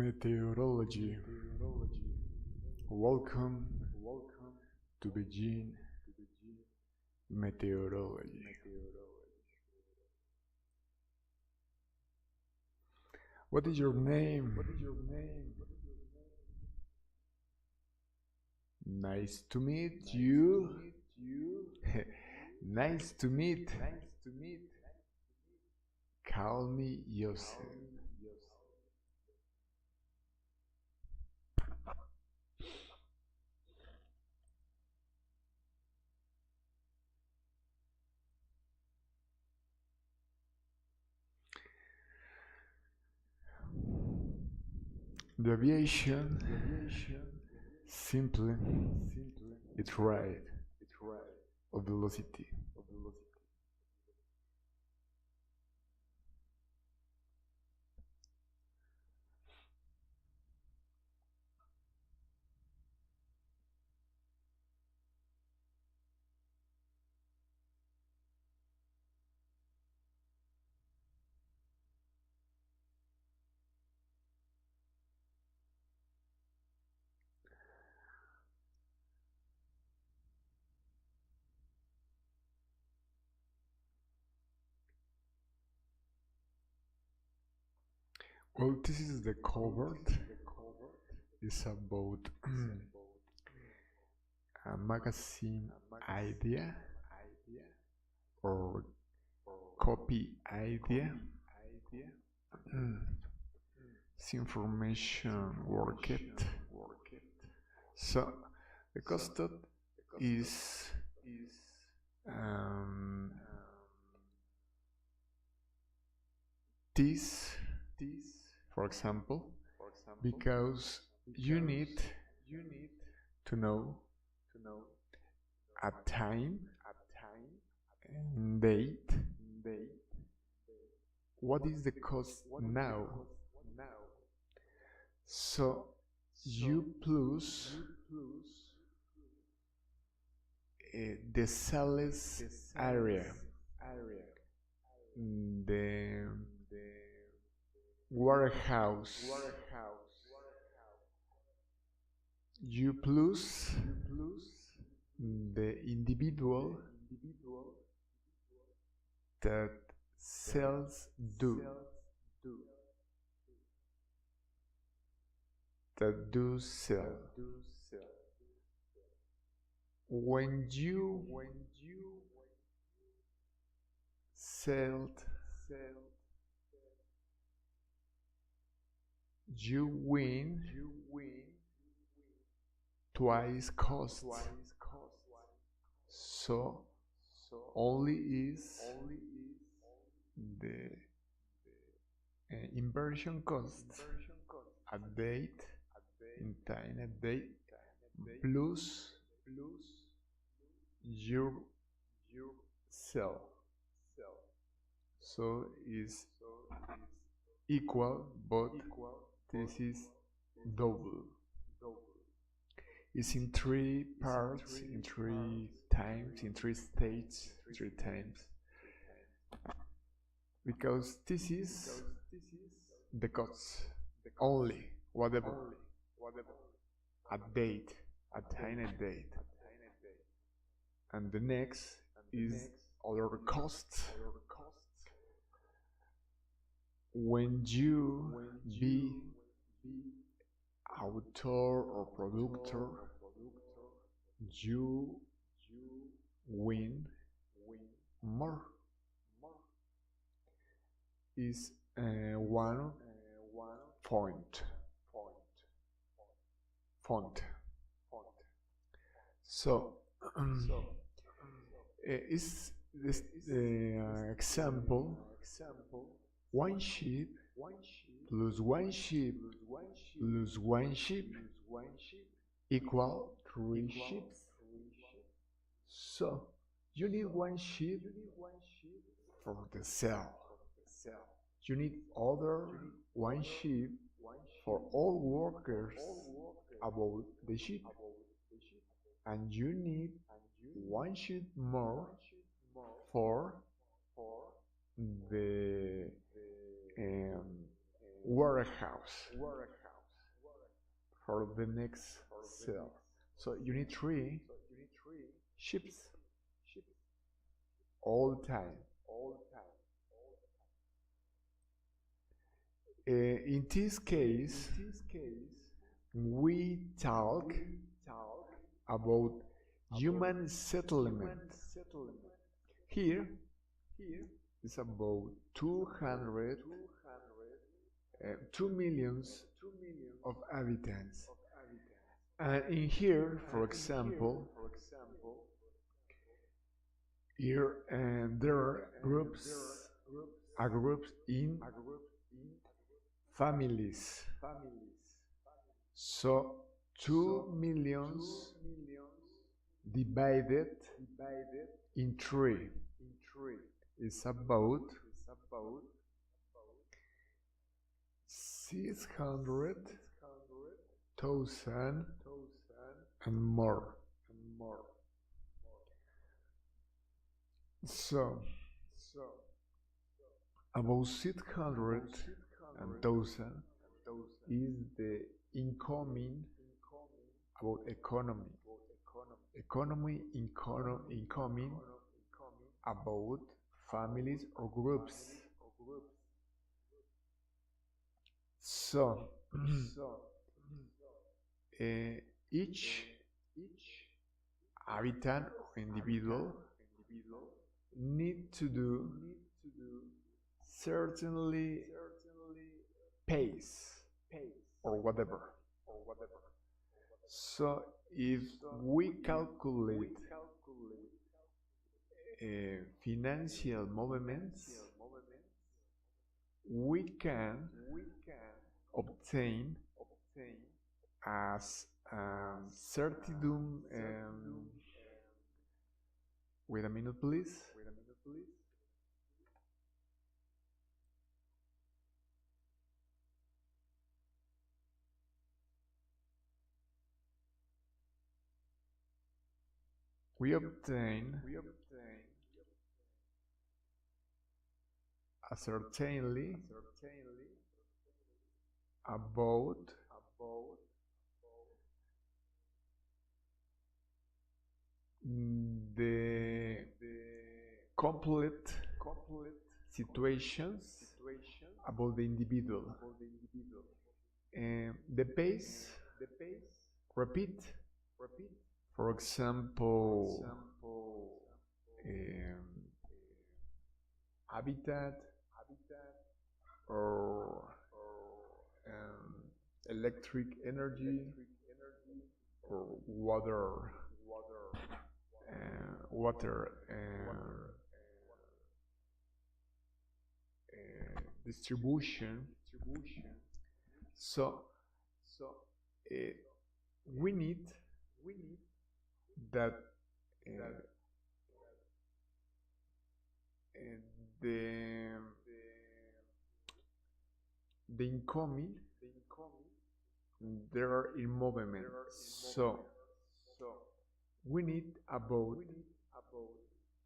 Meteorology. Welcome to begin meteorology. What is your name? Nice to meet you. Nice to meet. Call me Joseph. The aviation simply its rate of velocity. Well, this is the covered. It's about a magazine idea or copy idea. It's information worked. So the cost is um, this, for example, because you need to know a time and date. What is the cost now? So you plus the sales area, the warehouse, you plus the individual that sells do sell. When you sell, you win twice cost. So only is the inversion cost a date in time a date plus your sell. So is equal, but this is double. It's in three parts, in three times, in three states, three times. Because this is the cost only, whatever, a date, a tiny date. And the next is other costs. When you be author or producer, you win more. Is one point font. So is this example? One sheep plus one sheep plus one sheep equal three sheep. So you need one sheep for the cell. You need other one sheep for all workers about the sheep, and you need one sheep more for the warehouse. for the next cell. So you need three ships all the time. In this case, we talk about human settlement. Here is about 2 millions of inhabitants. And in here, for example, here and there are groups in families. So 2 millions divided in three is about 600,000 and more. So about 600,000 is the incoming about economy. Incoming about families or groups. So each habitant or individual need to do certainly pace or whatever. So if we calculate financial movements, we can obtain as certidum. Wait a minute, please. We obtain certainly about the complete situations about the individual. The pace, repeat. For example, habitat or electric energy or water distribution. So we need that the incoming there are in movement. So we need about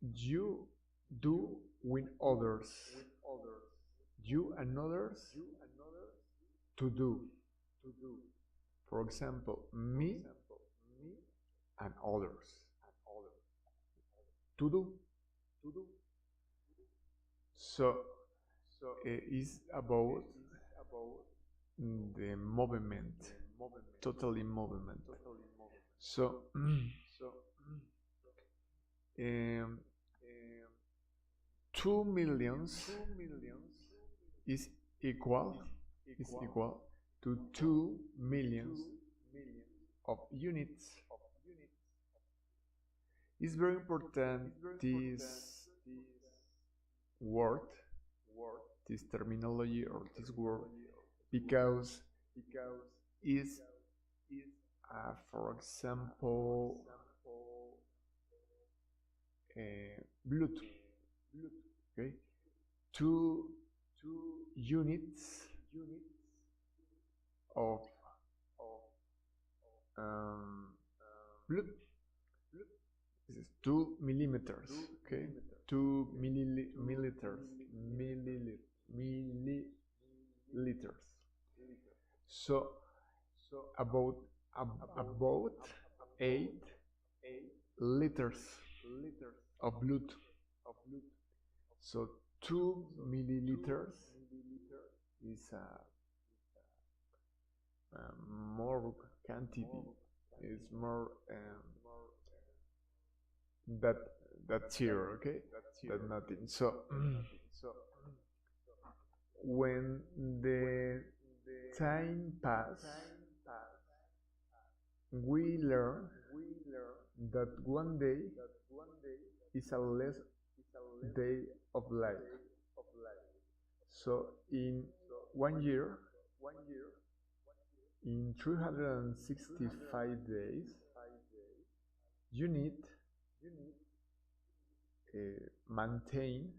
you do with others, you and others to do. For example, me and others to do. So it is about the movement, totally movement. So 2 millions is equal to 2 millions of units. It's very important this word, this terminology or this word, because is for example blood. Okay, 2 units of blood. This is 2 millimeters. Okay, 2 milliliters. So about about 8 liters of blood. So 2 milliliters is a more quantity. Is more that that's here, okay? That nothing. So when the time pass, we learn that one day is a less day of life. So in 1 year, in 365 days, you need maintain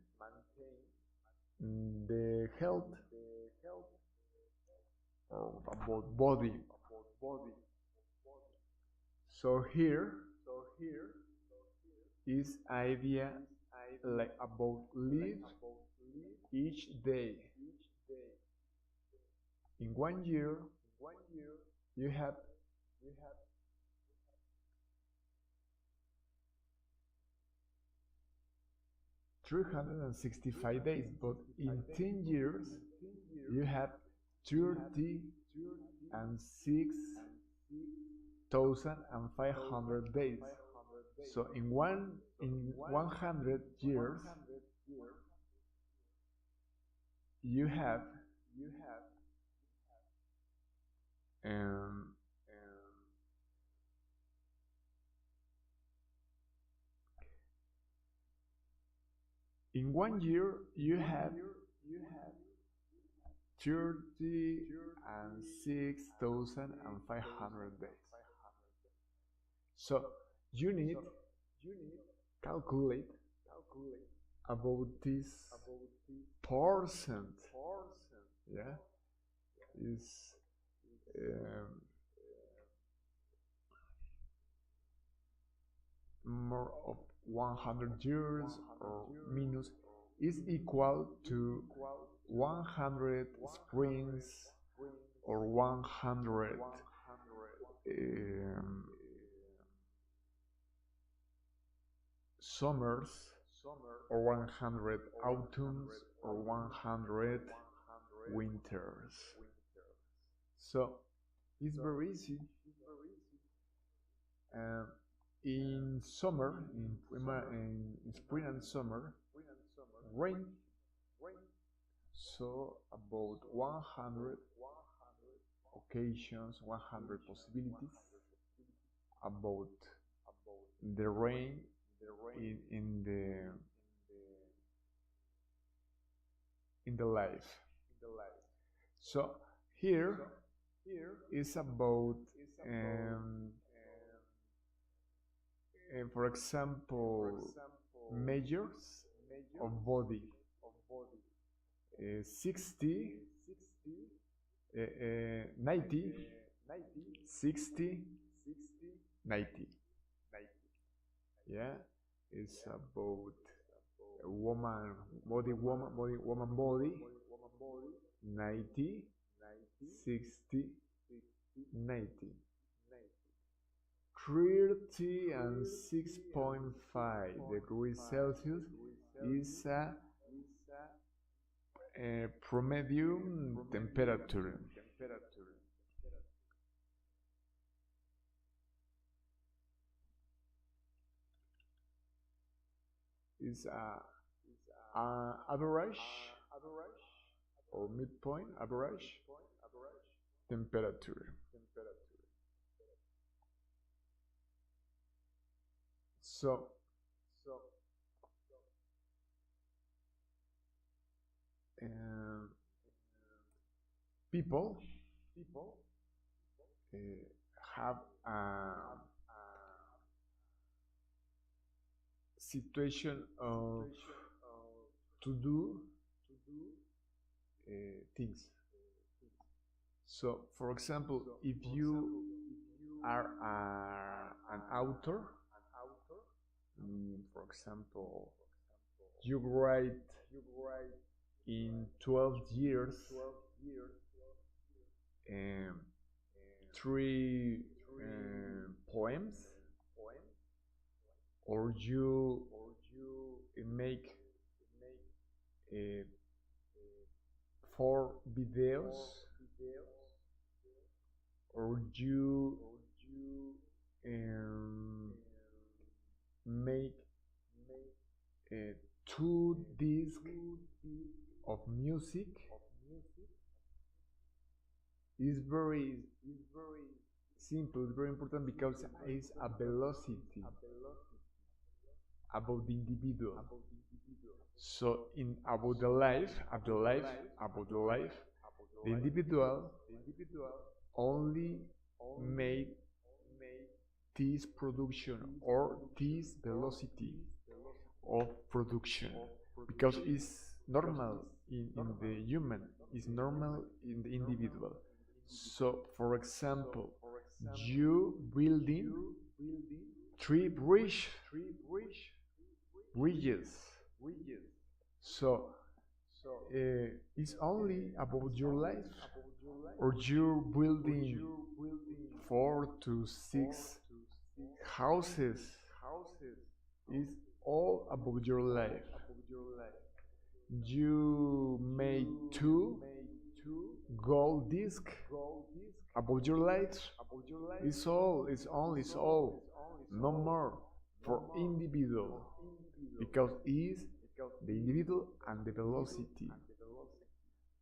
the health or about body. So here is idea like about live each day. In 1 year, you have 365 days, but in 10 years, you have 36,500 days. So in 100 years, you have um, in 1 year you have 36,500 days. So you need calculate about this percent. Yeah, is um, more of 100 years or minus is equal to 100 springs or 100 summers or 100 autumns or 100 winters. So it's very easy. Uh, in summer, in spring and summer, rain. So about 100 occasions, 100 possibilities about the rain in the life. So here is about for example measures of body 60 90 60 90. Yeah, it's about a woman body 90 60 90. 30 and 6.5 degrees Celsius is a promedium temperature. Is a average or midpoint average temperature. So people have a situation of to do things. So, for example, if you are an author, for example, you write in 12 years three poems, or you make uh, four videos, or you um, make uh, two discs of music, is very simple, it's very important because it's a velocity about the individual. So in about the life, the individual only made this production or this velocity of production because it's normal in the human, it's normal in the individual. So for example, you building three bridges. So it's only about your life, or you're building 4 to 6 houses. It's all about your life. You made two gold disc about your life. It's all. It's only. It's all. No more for individual, because it's the individual and the velocity.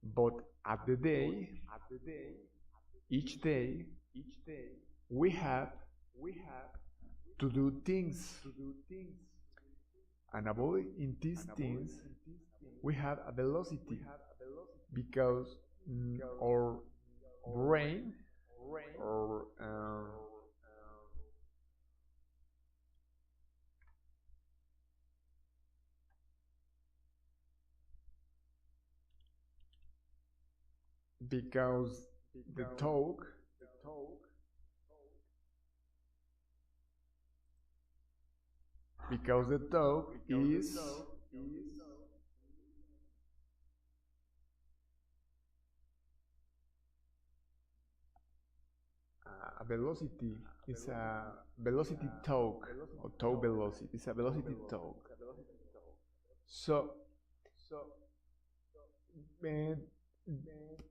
But at the day, each day, we have to do things, and avoid in these things we have a velocity because our brain, or because the talk because the talk is a velocity, is a velocity talk, or talk velocity, it's a velocity talk. So uh,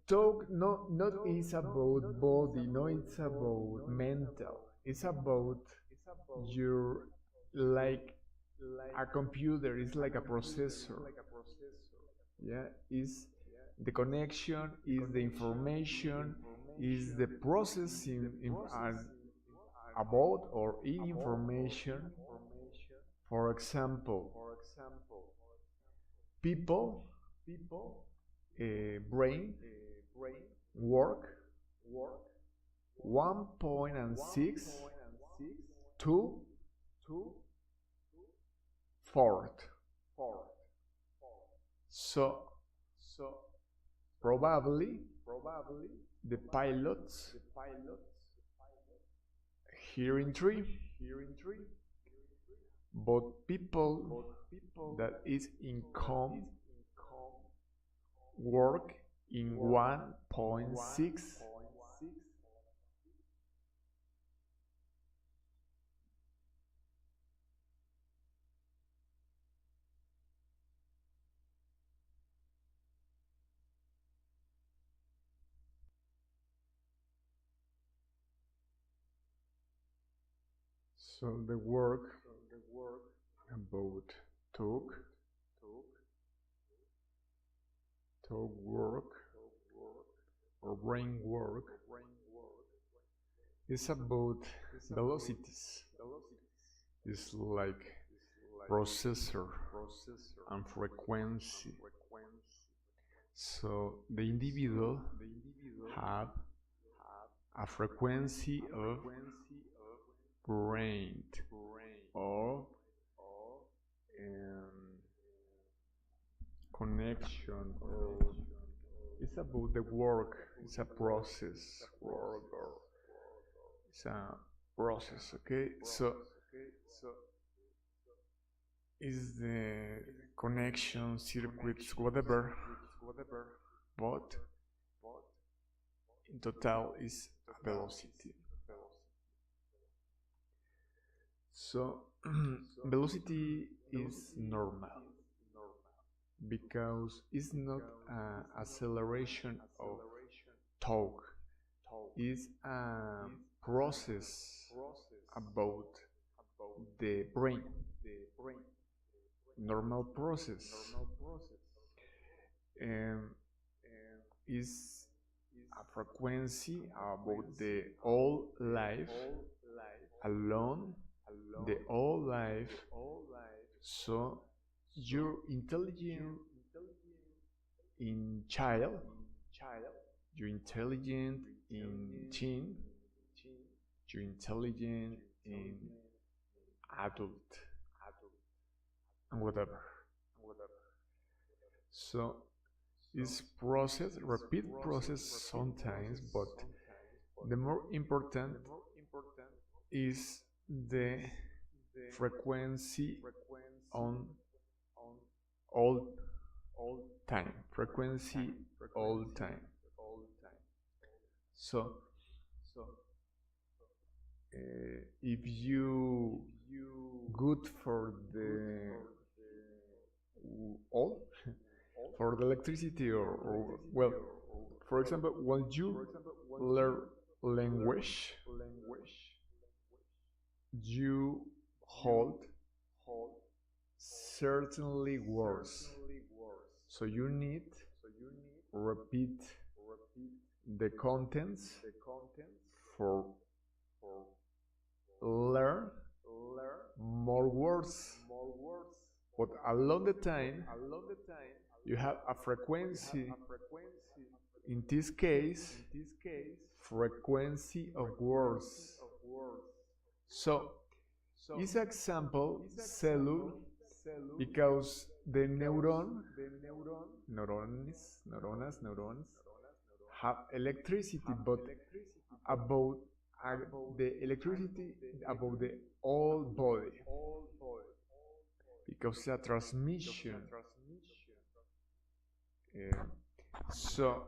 talk not is about body, no, it's about mental, it's about your, like a computer, it's like a processor. Yeah, is the connection, is the information, is the processing about or in information. For example, people brain work 1.6 to fourth. So probably the pilots hearing three, but people that is in calm work in 1.6. So the work about talk work, or brain work, is about velocities. It's like processor and frequency. So the individual have a frequency of brain, or connection, or it's about the work, it's a process work, or it's a process. Okay, so is the connection circuits, whatever, but in total is velocity. So velocity is normal because it's not an acceleration of torque. It's a process about the brain, normal process, and is a frequency about the whole life alone, the whole life. So you're intelligent in child, you're intelligent in teen, you're intelligent in adult, and whatever. So it's process, repeat process sometimes, but the more important is the frequency on all time. Frequency all time. So if you good for the all for the electricity or well, for example, when you learn language, you hold certainly words, so you need repeat the contents for learn more words, but along the time you have a frequency, in this case frequency of words. So it's example cellule because the neurons have electricity, but about the electricity about the whole body because it's a transmission. So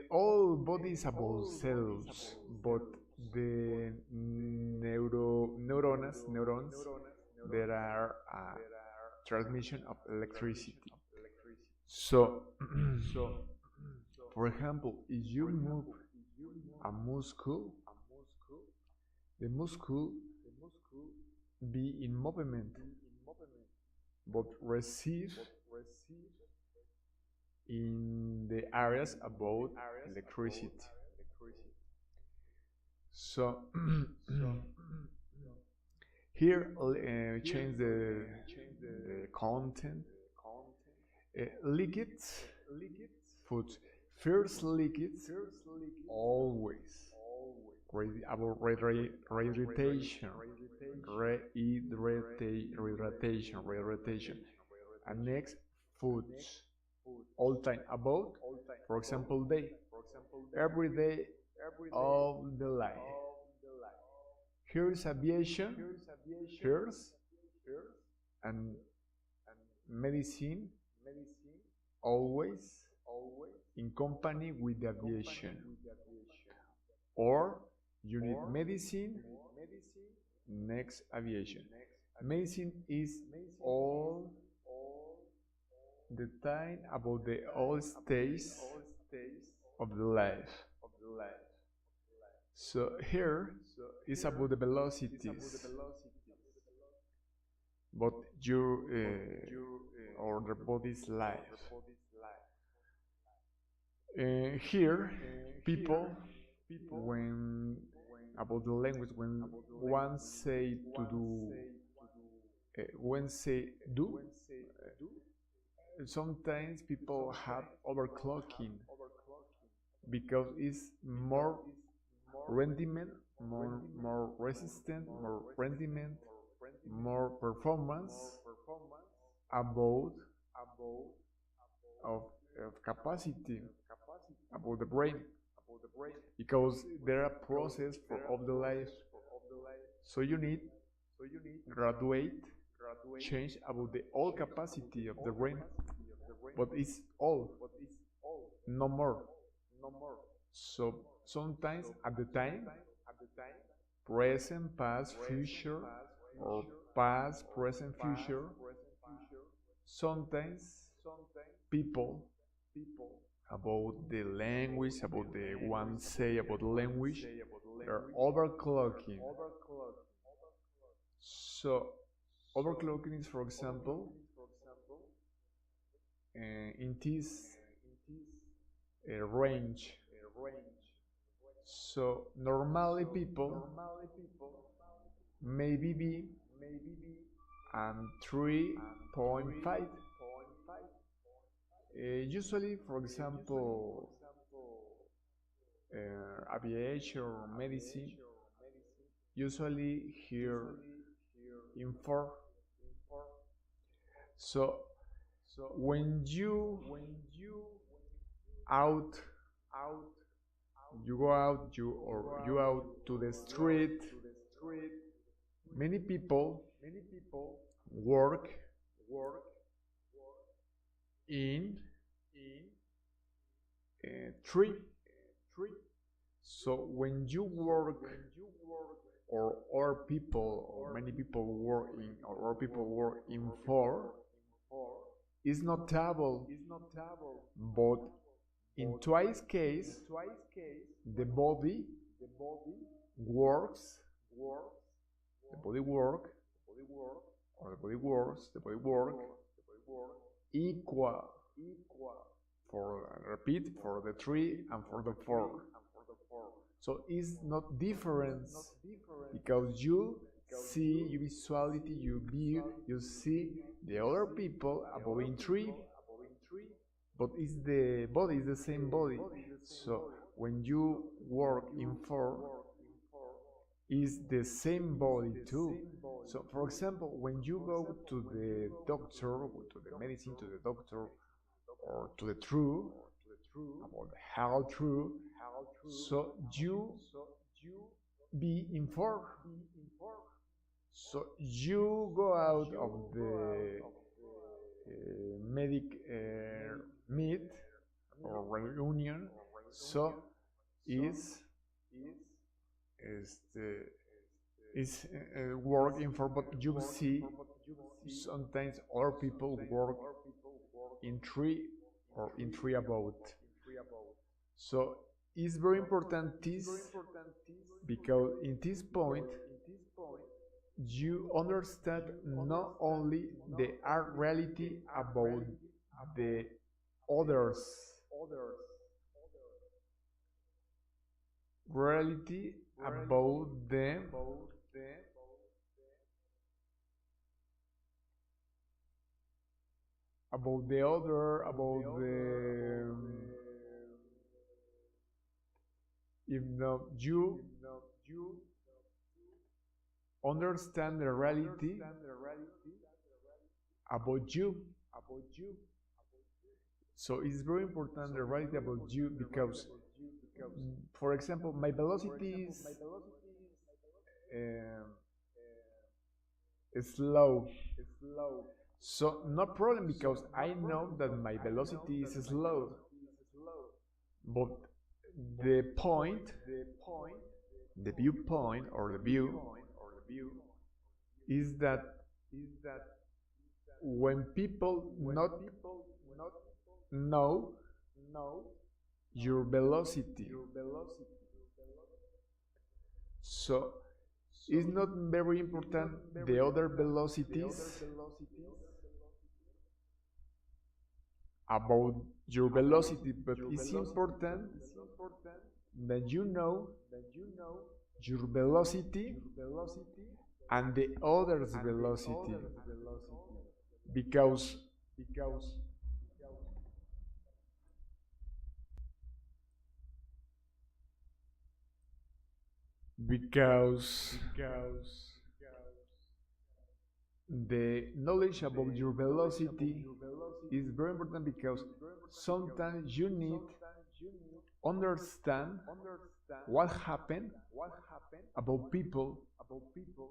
all bodies about cells, but the neurons, there are transmission of electricity. So, for example, if you move a muscle, the muscle be in movement, but receive in the areas about electricity. So here change the content. Liquids, food. First liquids always about rehydration, and next foods all time about, for example, day, every day of the life. Here's aviation, here's and medicine always in company with the aviation, or you need medicine next aviation. Medicine is all the time about the all stages of the life. So here is about the velocities, but your or the body's life. Here, people, when about the language, when one say to do, when say do, sometimes people have overclocking because it's more rendiment, more resistant, more rendiment, more performance about of capacity about the brain, because there are process for all the life. So you need graduate change about the all capacity of the brain, but it's all, no more. So sometimes at the time, present, past, future, or past, present, future, sometimes people about the language, about the one say about language, they're overclocking. So overclocking is, for example, in this range. So normally people maybe be and 3.5. Usually, for example, aviation or medicine, usually here in 4. So when you out, you go out, you out to the street, many people work in 3. So when you work or people or many people work in or people work in 4, it's not double, but in twice case the body works, the body work or the body works, the body work equal for repeat for the 3 and for the 4. So it's not difference because you see, you visuality, you view, you see the other people above in 3, but it's the body is the same body. So when you work in 4, is the same body too. So for example, when you go to the doctor, to the medicine, to the doctor, or to the true, about how true, so you be in 4. So you go out of the medic meet or reunion, so is is working for, but you see sometimes other people work in 3 or in 3 about. So it's very important this because in this point you understand not only the art reality about the others reality about them, about the other, about the if not you understand the reality about you. So it's very important the reality about you because, for example, my velocity is slow. So no problem because I know that my velocity is slow. But the point, the viewpoint or the view is that when people not know your velocity, so it's not very important the other velocities about your velocity, but it's important that you know your velocity and the other's velocity because because the knowledge about your velocity is very important because sometimes you need understand what happened about people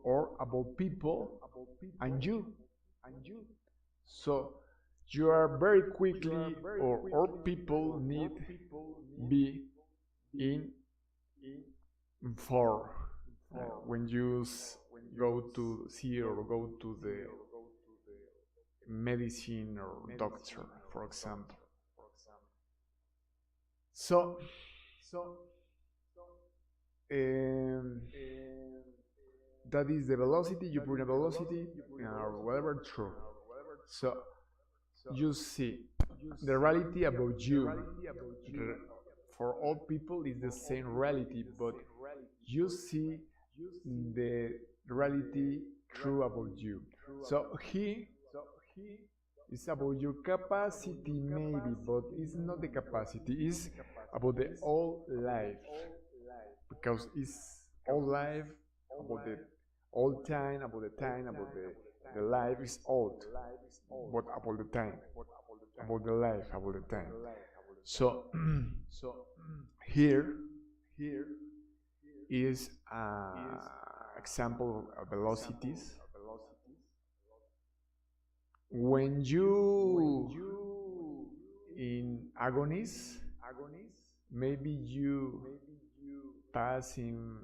or about people and you. So You are very quickly, or all people need be in for when you go to see or go to the medicine or doctor, for example. So, um, that is the velocity. You put a velocity or whatever, true. So you see the reality about you for all people is the same reality, but you see the reality true about you. So he is about your capacity maybe, but it's not the capacity, it's about the whole life, because it's all life about the old time, about the time, about the life is old, but about the time, about the life, about the time. So here is an example of velocities. When you in agonies, maybe you pass in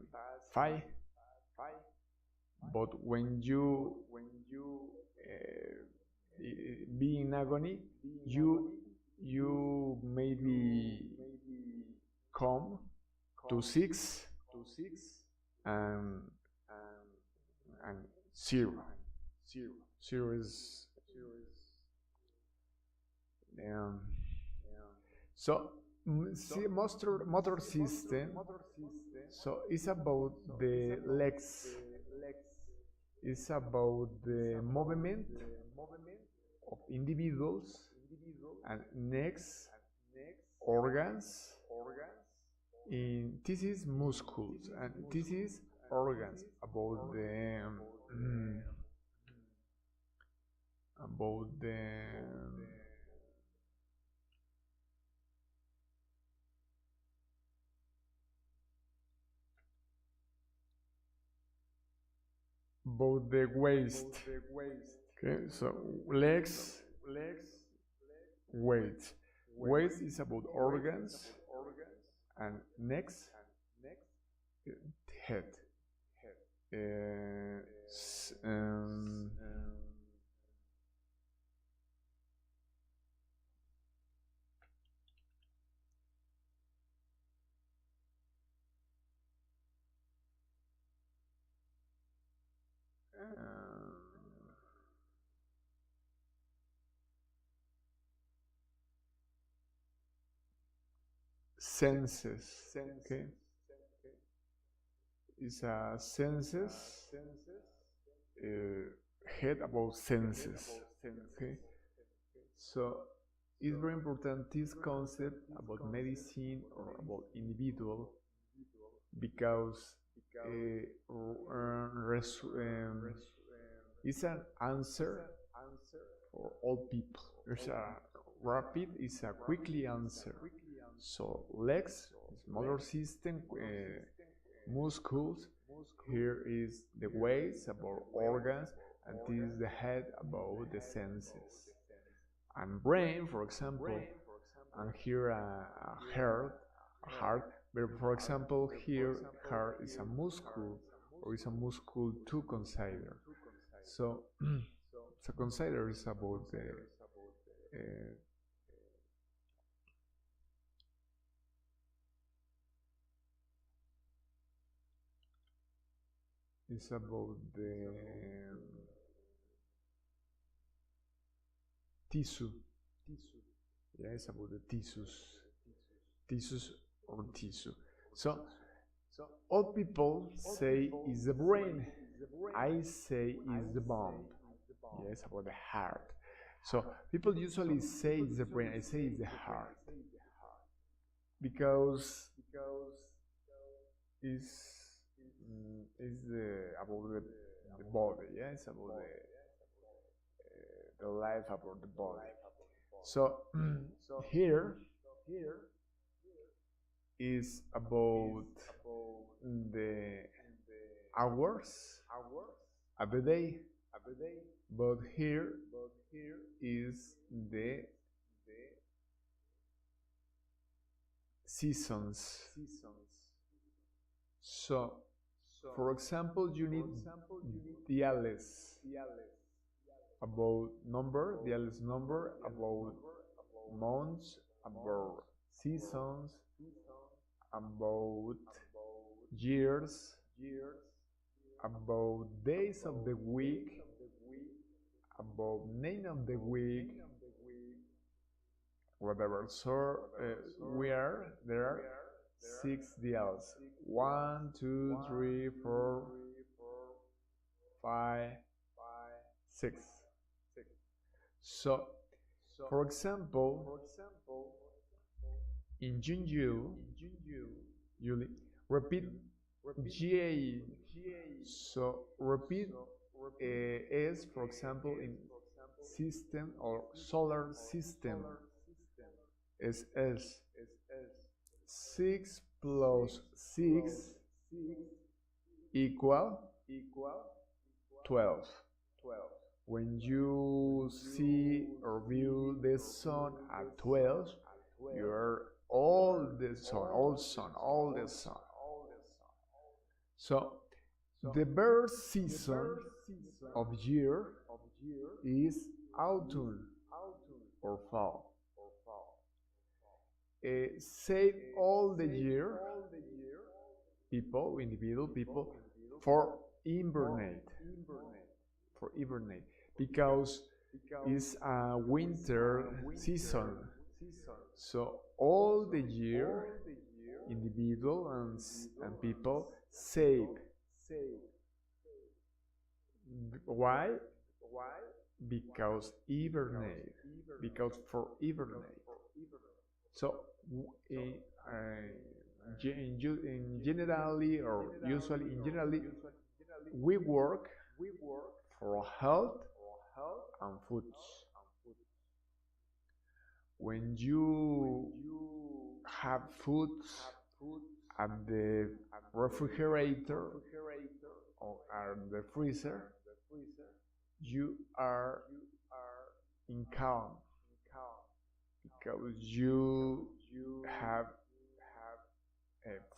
5, but when you be in agony, you maybe come to 6 and and 0. 0 is um, so see, motor system. So it's about the legs. It's about the movement of individuals and next organs. In this is muscles and this is organs about the about the waist. Okay, so legs, waist. Waist is about organs, and next head. Uh, s- um, senses. Okay, it's a senses. Head about senses. Okay, so it's very important this concept about medicine or about individual, because it's an answer for all people. There's a rapid, is a quickly answer. So legs, motor system, muscles. Here is the waist about organs, and this is the head about the senses. And brain, for example, and here a heart. But for example, here heart is a muscle, or is a muscle to consider. So, so consider is about the is about the tissue. Yeah, it's about the tissues or tissue. So all people say is the brain. I say is the bone. Yes, about the heart. So people usually say it's the brain. I say it's the heart, because is the about the body. Yes, about the life about the body. So here is about the hours of the day, but here is the seasons. So, for example, you need diales about number, diales number, about months, about seasons, about years, about days of the week, about name of the week, whatever. So there are six dials. One, two, three, four, five, six. So, for example, in Junju, you repeat GA. So repeat S, for example, in system or solar system is S. 6 plus 6 equal 12. When you see or view the sun at 12, you're all the sun, all sun, all the sun. So the birth season of year is autumn or fall. Save all the year, people, individual people, for hibernate, because it's a winter season. So all the year, individual and people save. Why? Because hibernate. Because for hibernate. So in generally or usually in generally we work for health and foods. When you have foods at the refrigerator or at the freezer, you are in calm because you have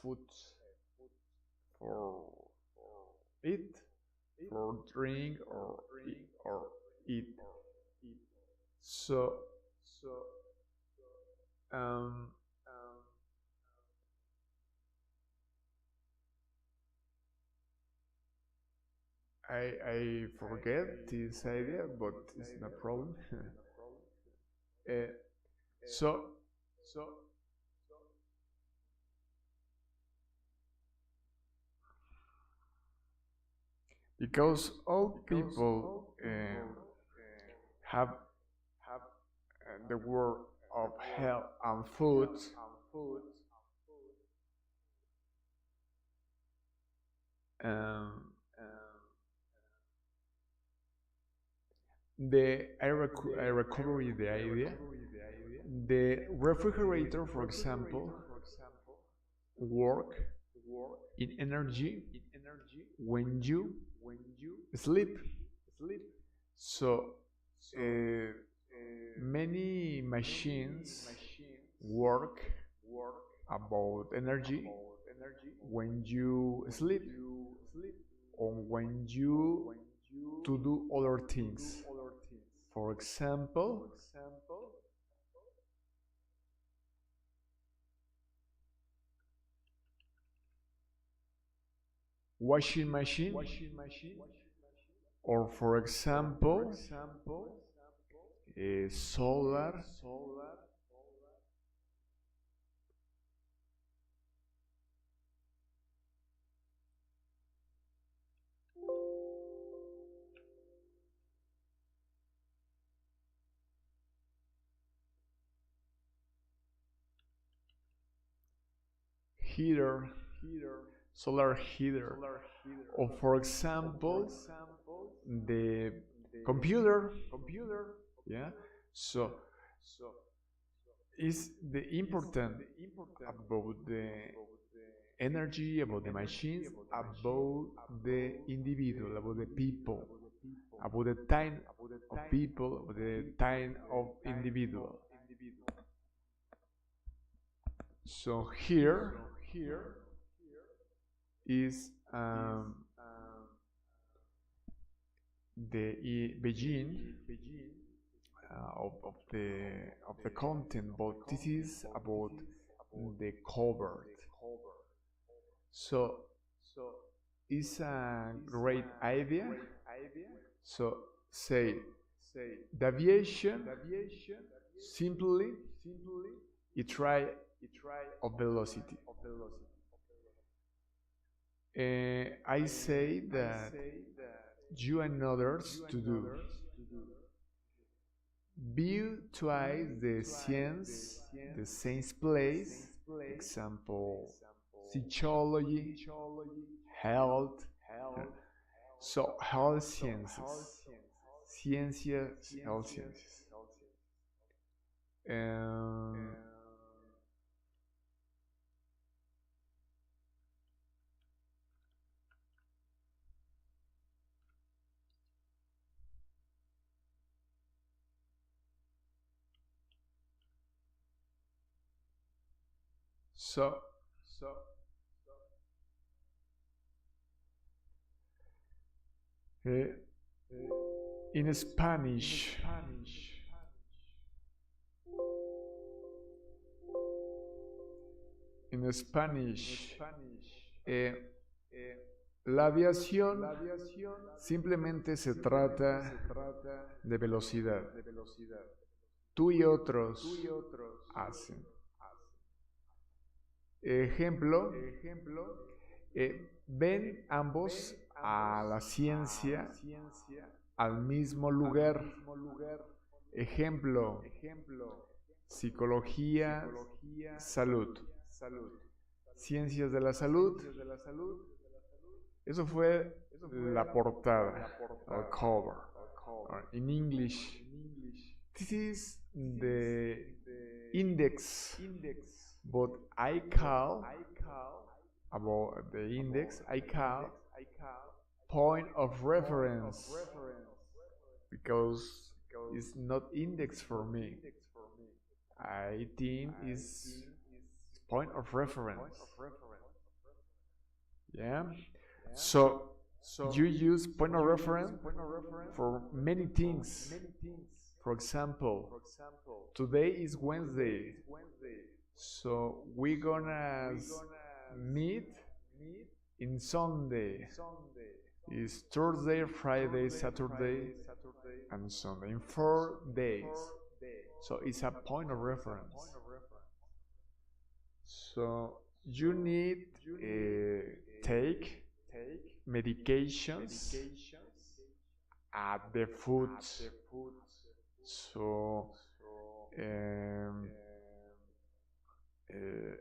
foods for eat, for drink or eat. So um, I forget this idea, but it's no problem. uh, so because all people have the word of health and food, um, I recovery the idea. The refrigerator, for example, work in energy when you sleep. So many machines work about energy when you sleep or when you to do other things. For example, washing machine, or for example, solar. Heater, solar heater, or for example, the computer. Yeah. So is the important about the energy, about the machines, about the individual, about the people, about the time, of people, of the time of individual. So here is the Beijing of the content, but this is about the cover. So it's a great idea. So say the aviation simply a try of velocity. I say that you and others to do view twice the science, the same place, example, psychology, health, so health sciences, ciencias, health sciences. Um, so, uh, in Spanish, eh, la aviación simplemente se trata de velocidad. Tú y otros hacen. Ejemplo, ven ambos a la ciencia al mismo lugar. Ejemplo, psicología, salud. Ciencias de la salud. Eso fue la portada, el cover. In English, this is the index, but I call about the index, I call point of reference because it's not index for me. I think it's point of reference. Yeah. So you use point of reference for many things. For example, today is Wednesday, so we're gonna meet in Sunday. It's Thursday, Friday, Saturday, and Sunday in 4 days. So it's a point of reference. So you need take medications at the food. So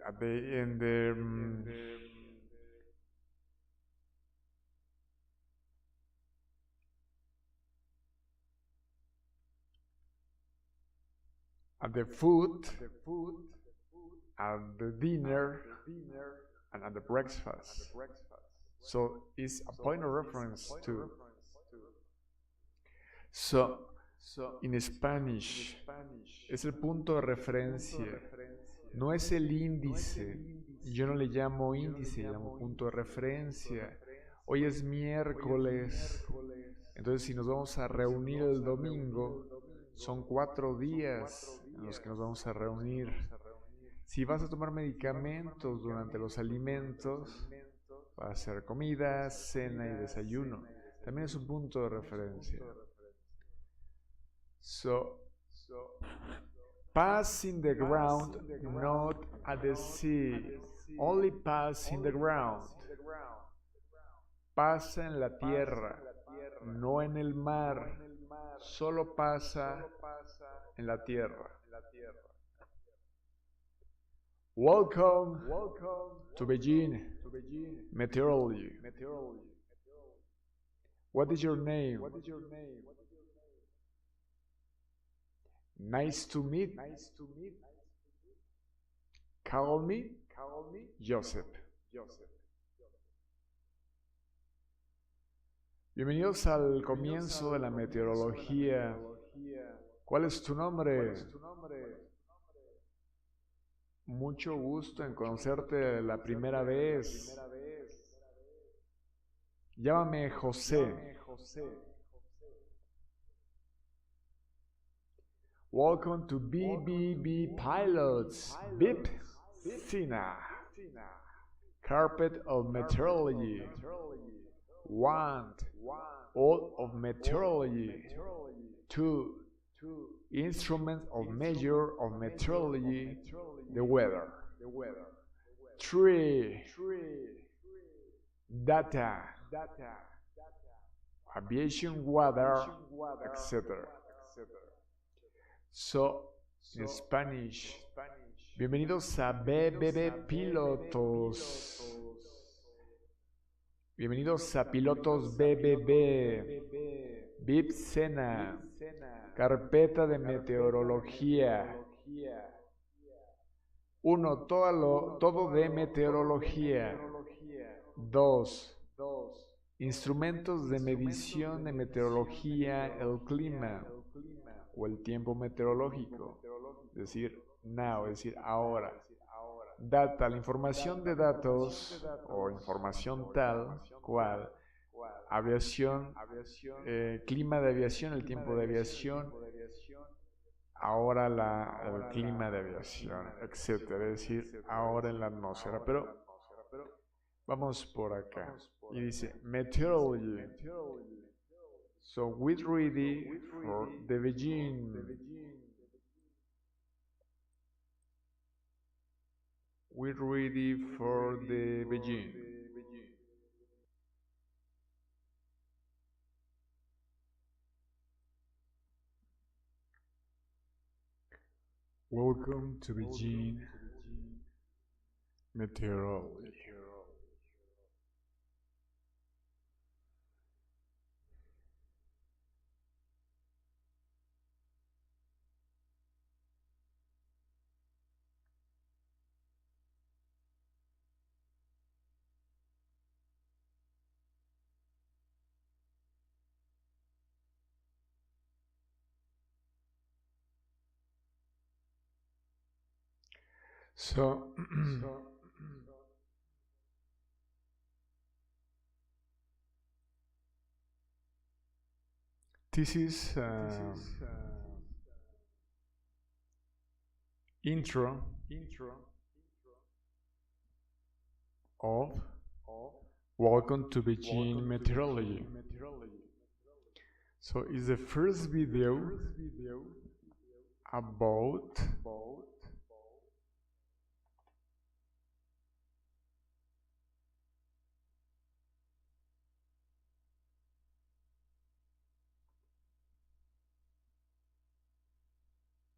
at the end at the food, at the dinner, and at the breakfast. So it's a point of reference too. So in Spanish es el punto de referencia, no es el índice. Yo no le llamo índice, le llamo punto de referencia. Hoy es miércoles, entonces si nos vamos a reunir el domingo, son 4 días en los que nos vamos a reunir. Si vas a tomar medicamentos durante los alimentos, va a ser comida, cena y desayuno. También es un punto de referencia. So, pass in the ground, not at the sea. Only pass in the ground. Pasa en la tierra, no en el mar. Solo pasa en la tierra. Welcome to Beijing, meteorology. What is your name? Nice to meet. Call me Joseph. Bienvenidos al comienzo de la meteorología. ¿Cuál es tu nombre? Mucho gusto en conocerte la primera vez. Llámame José. Welcome to BBB Pilots. BIP Sina. Carpet of Meteorology. Want. All of Meteorology. 2. Instruments of measure of meteorology. The weather. 3. Data. Aviation weather, etc. So, in Spanish. Bienvenidos a BBB Pilotos. Bienvenidos a Pilotos BBB. BIP Sena. Carpeta de Meteorología. 1. Todo de meteorología. 2. Instrumentos de medición de meteorología, el clima o el tiempo meteorológico. Es decir, now, es decir, ahora. Data, la información de datos o información tal cual. Aviación, clima de aviación, el tiempo de aviación. Ahora el clima de aviación, etcétera. Es decir, ahora en la atmósfera. Pero vamos por acá. Y dice meteorology. So we're ready for the beginning. We're ready for the beginning. Welcome to Beijing Meteorology. So, this is intro of Welcome to Beijing Meteorology. So it's the first video about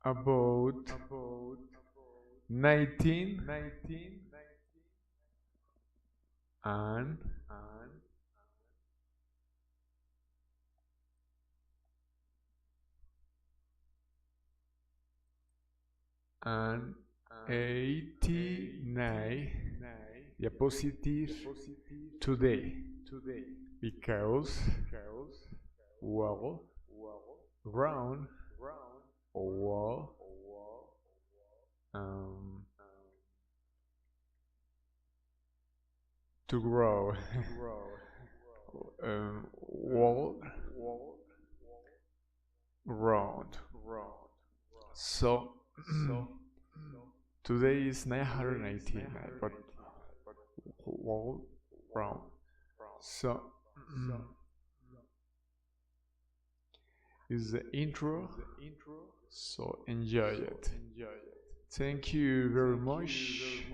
about 19 and 89 diapositives today because well ground or wall to grow wall round. So today is 989, but wall round. So is the intro. So enjoy it. Thank you very much.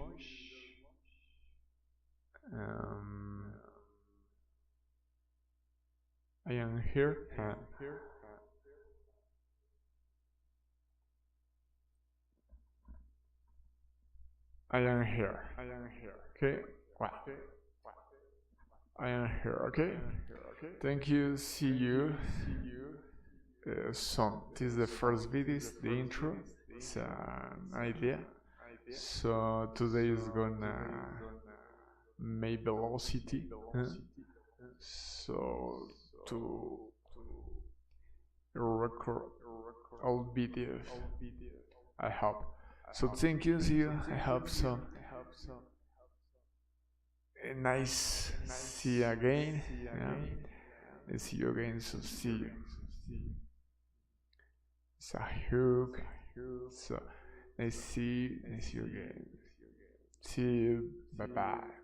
I am here. I am here. Okay. Wow. I am here. Okay. Thank you. See you. So this is the first video, the intro. It's an idea. So today is gonna make velocity. So to record all videos. I hope. So thank you. See you. I hope so. Nice. See you again. Yeah. And see you again. So see you. So I hope. So nice see you. Nice see you again. See you. Bye bye.